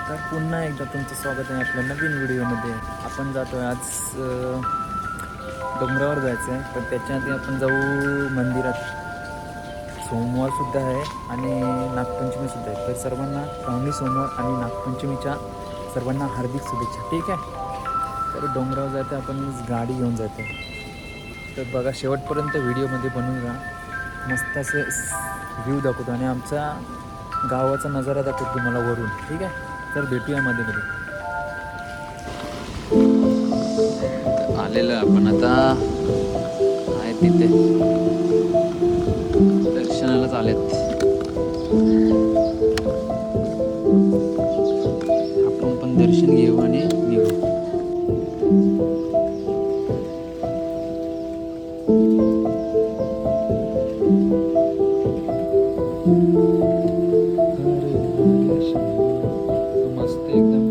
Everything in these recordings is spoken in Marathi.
तर पुन्हा एकदा तुमचं स्वागत आहे आपल्या नवीन व्हिडिओमध्ये. आपण जातो आहे आज डोंगरावर जायचं आहे, तर त्याच्या आधी आपण जाऊ मंदिरात. सोमवारसुद्धा आहे आणि नागपंचमीसुद्धा आहे, तर सर्वांना श्रावणी सोमवार आणि नागपंचमीच्या सर्वांना हार्दिक शुभेच्छा. ठीक आहे, तर डोंगरावर जायचं आपण गाडी घेऊन जातो. तर बघा, शेवटपर्यंत व्हिडिओमध्ये बनवून राहा. मस्त असे व्ह्यू दाखवतो आणि आमचा गावाचा नजारा दाखवतो तुम्हाला वरून. ठीक आहे, तर भेटूया मध्ये मध्ये. आलेलं आपण आता आहे तिथे, दर्शनालाच आलेत. आपण पण दर्शन घेऊ आणि निघू. मस्त एकदम.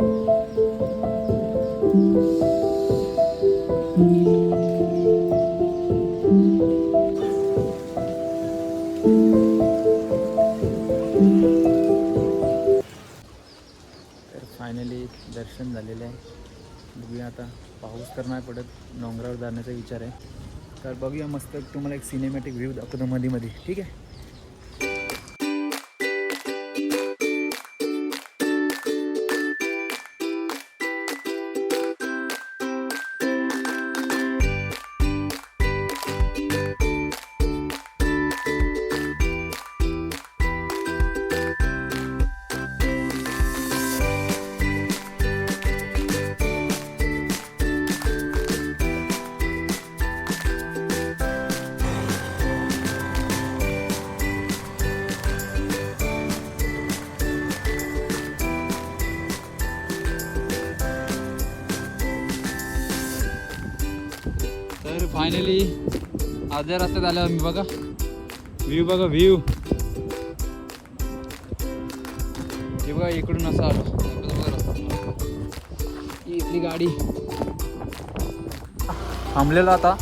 तर फायनली दर्शन झालेलं आहे. बघूया आता, पाऊस तर नाही पडत, डोंगरावर जाण्याचा विचार आहे. तर बघूया, मस्त तुम्हाला एक सिनेमॅटिक व्ह्यू दाखवतो मध्ये मध्ये. ठीक आहे. तर फायनली अर्ध्या रस्त्यात आलो आम्ही. बघा व्ह्यू, बघा व्ह्यू. हे बघा, इकडून असं आलो. ही इथली गाडी थांबलेला. आता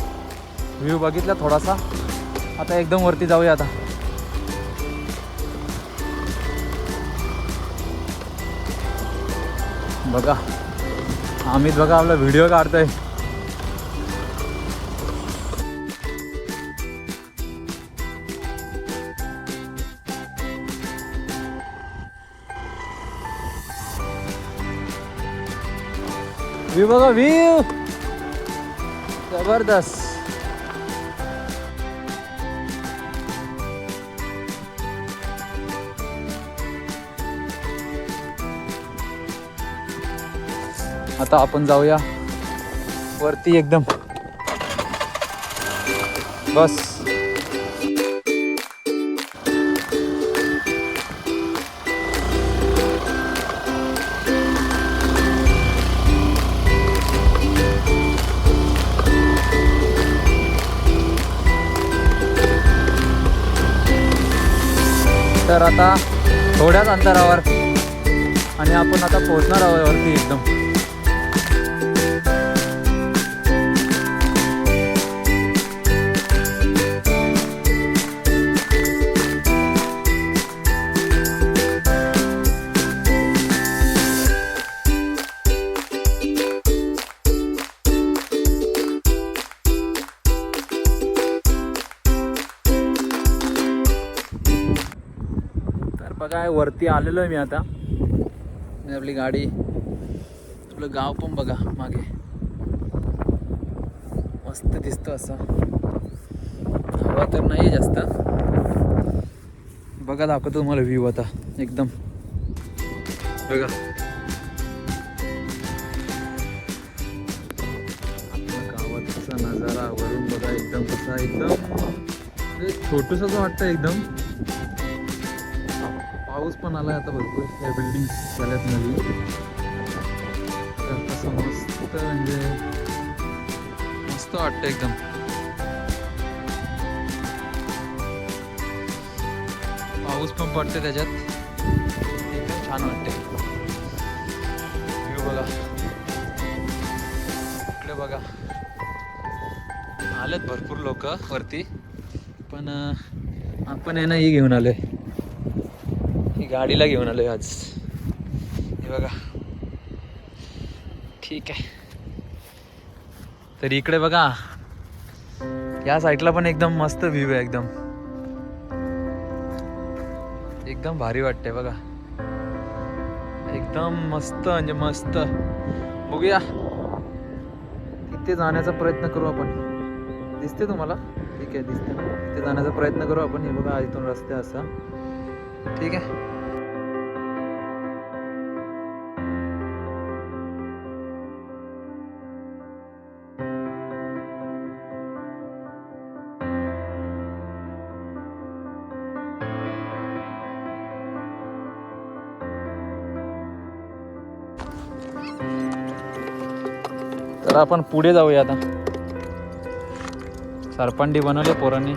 व्ह्यू बघितला थोडासा, आता एकदम वरती जाऊया. आता बघा, आम्ही बघा आपला व्हिडिओ काढतोय. व्ह्यू बघा, व्ह्यू जबरदस्त. आता आपण जाऊया वरती एकदम. बस तर आता थोड्याच अंतरावर आणि आपण आता पोहोचणार आहोत वरती एकदम. बघा, वरती आलेलो आहे मी आता. आपली गाडी, आपलं गाव पण बघा मागे मस्त दिसतं. असं हवा तर नाही जास्त. बघा, दाखवतो तुम्हाला व्ह्यू आता एकदम. बघा, आपल्या गावाचा नजारा वरून बघा एकदम कसा, एकदम छोटूसच वाटतं एकदम. पाऊस पण आलाय आता भरपूर. या बिल्डिंग्स झाल्यात नवीन. तर कसं मस्त, म्हणजे मस्त वाटतं एकदम. पाऊस पण पडते त्याच्यात, एकदम छान वाटते. व्ह्यू बघा, इकडे बघा, आलेत भरपूर लोक वरती. पण आपण आहे ना, ही घेऊन आलोय, ही गाडीला घेऊन आलोय आज. हे बघा. ठीक आहे. तर इकडे बघा, या साईडला पण एकदम मस्त व्ह्यू आहे. एकदम एकदम भारी वाटते बघा. एकदम मस्त म्हणजे मस्त. बघूया, तिथे जाण्याचा प्रयत्न करू आपण. दिसते तुम्हाला? ठीक आहे, दिसते ना. तिथे जाण्याचा प्रयत्न करू आपण. हे बघा, इथून रस्ते असा. ठीक आहे. तर आपण पुढे जाऊया आता. सरपंडी बनवले पोरांनी.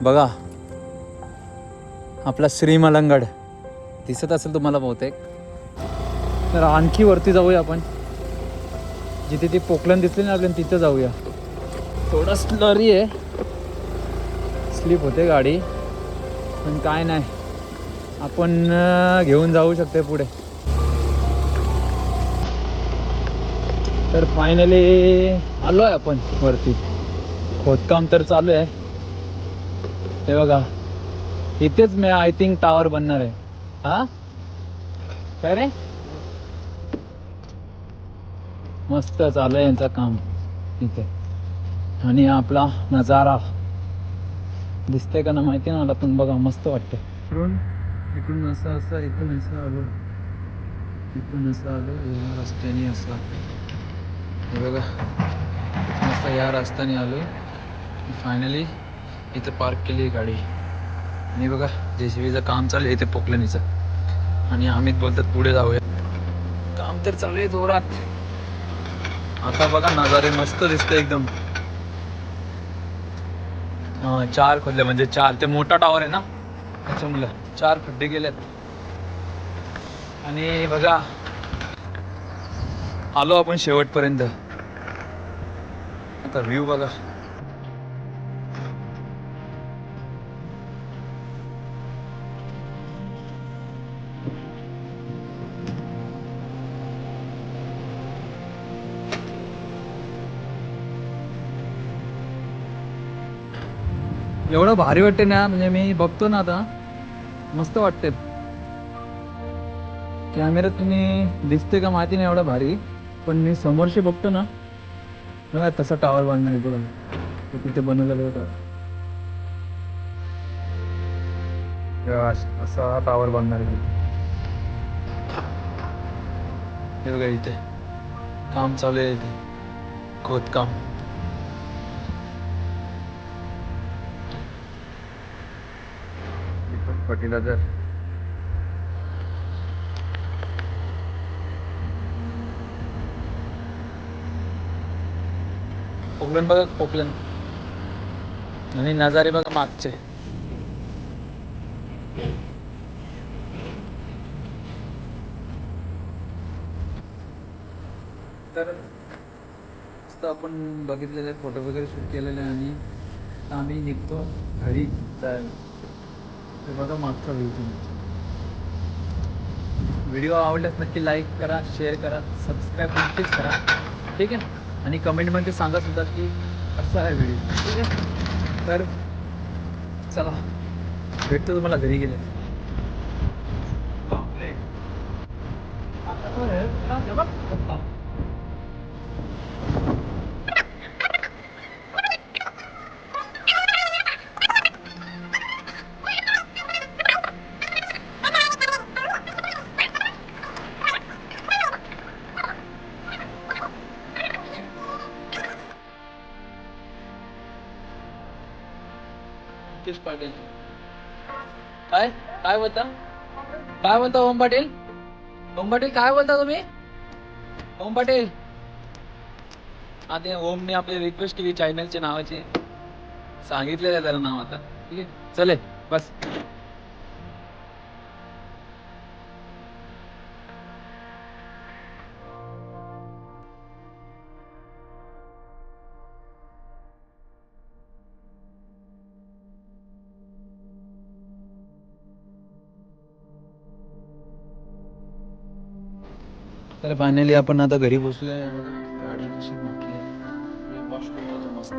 बघा, आपला श्रीमलंगड दिसत असेल तुम्हाला बहुतेक. तर आणखी वरती जाऊया आपण. जिथे ती पोकलन दिसली ना आपल्याला, तिथं जाऊया. थोडा स्लरी आहे, स्लिप होते गाडी, पण काय नाही, आपण घेऊन जाऊ शकते पुढे. तर फायनली आलो आहे आपण वरती. खोदकाम तर चालू आहे. हे बघा, इथेच मी आय थिंक टावर बनणार आहे. हा काय रे, मस्त चालू आहे यांचं काम इथे. आणि आपला नजारा दिसतंय का ना माहिती ना मला, पण बघा मस्त वाटतं. इकडून असं असं, इथून असं आलो, इथून असं आलो, या रस्त्याने असं. हे बघा, मस्त या रस्त्याने आलो. फायनली इथं पार्क केली गाडी. आणि बघा, JCBचं काम चालू आहे इथे पोकलनीचं. आणि अमित बोलतात पुढे जाऊया. काम तर चालू आहे जोरात. आता बघा, नजारे मस्त दिसते एकदम. 4 खोदले, म्हणजे 4. ते मोठा टावर आहे ना, त्याच्यामुळे 4 खड्डे गेलेत. आणि बघा, आलो आपण शेवटपर्यंत. आता व्ह्यू बघा. एवढं भारी वाटते ना, म्हणजे मी बघतो ना आता, मस्त वाटते. कॅमेऱ्यात तुम्ही दिसते का माहिती नाही एवढं भारी, पण मी समोरशी बघतो ना, बघा तसा टावर बांधणार आहे बघा. तो तिथे बनवलेला होता, असा टावर बांधणार आहे. हे बघा, इथे काम चालू आहे, इथे खोदकाम. फर्टिलायझर. पोकलन बघा, पोकलन. आणि नजारे बघा मागचे. तर आपण बघितलेले फोटो वगैरे शूट केलेले, आणि आम्ही निघतो घरी जायला. ते बघा मागचा व्ह्यू. व्हिडिओ आवडल्यास नक्की लाईक करा, शेअर करा, सबस्क्राईब नक्कीच करा. ठीक आहे. आणि कमेंटमध्ये सांगा सुद्धा की कसा आहे व्हिडिओ. ठीक आहे. तर चला, भेटतो तुम्हाला घरी गेले. पाटील काय काय बोलता काय बोलता ओम पाटील काय बोलता तुम्ही ओम पाटील. हा ते ओमने आपली रिक्वेस्ट केली चॅनलच्या नावाची सांगितलेलं आहे त्याला नाव आता. ठीक आहे चले बस. तर फायनली आपण आता घरी पोहोचलोय. गाडी कशी म्हटली वॉश करतो मस्त.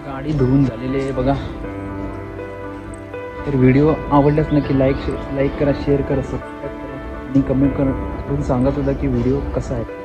गाडी धुवून झालेली आहे बघा. तर व्हिडिओ आवडल्यास नक्की लाईक करा, शेअर करा, सबस्क्राईब करा आणि कमेंट करून सांगा सुद्धा की व्हिडिओ कसा आहे.